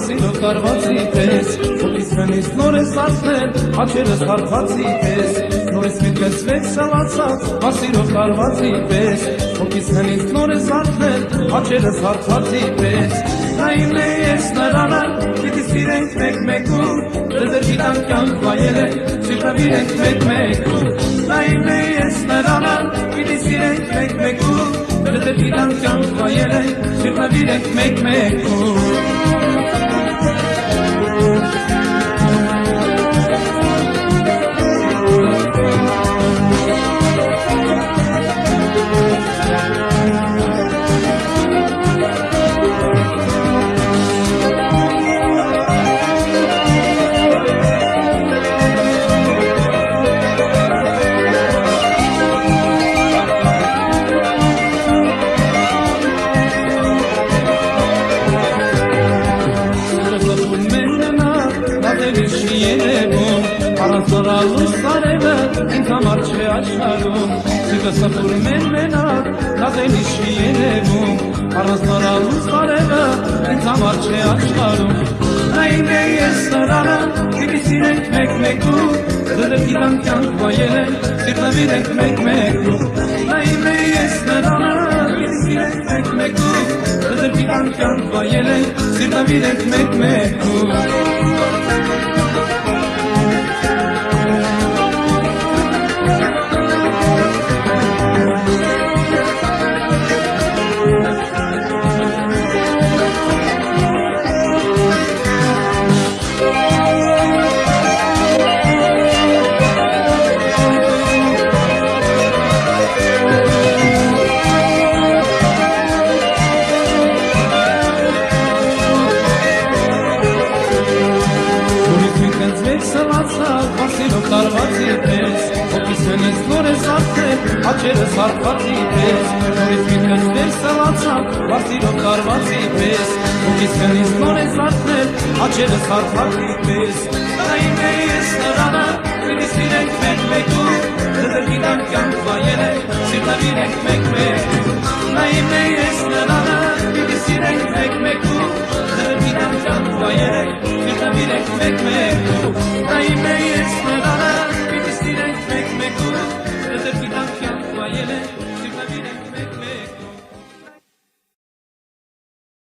Սիրո կարվածի պես, ոտից հնից նոր ես արդեն, հաչերս հարվածի պես, նորից միտքս վեք սալացած, ասիրո կարվածի պես, ոտից հնից նոր ես արդեն, հաչերս հարվածի պես, նա իմն է ես նրանը, պիտի սիրենք մեկ-մեկու, դրդր գիտան կյանք վայել է, սիրտավիր ենք մեկ-մեկու, նա իմն է ես նրանը, պիտի սիրենք մեկ-մեկու, դրդր գիտան կյանք վայել է, սիրտավիր ենք մեկ-մեկու Առանց սարևը ինձ համար չէ աշխարհում Սիրտը սփռում է մենակ նազելի չի երևում Առանց սարևը ինձ համար չէ աշխարհում Նա իմն է ես նրանը պիտի սիրենք մեկ-մեկու Դրդր գիտան կյանք վայել է սիրտավիր ենք մեկ-մեկու Նա իմն է ես նրանը պիտի սիրենք մեկ-մեկու Դրդր գիտան կյանք վայել է սիրտավիր ենք մեկ-մեկու Հաչերս հարվածի պես, նորից միտքս վեր սալացավ, վասիրով կարվածի պես, ոգիս հնից նոր ես արդնել, հաչերս հարվածի պես, նա իմն է ես նրանը, պիտի սիրենք մեկ-մեկու, դրդր գիտան կյանք վայել է, սիրտավիր ենք մեկ-մեկու, նա իմն է ես նրանը, պիտի սիրենք մեկ-մեկու,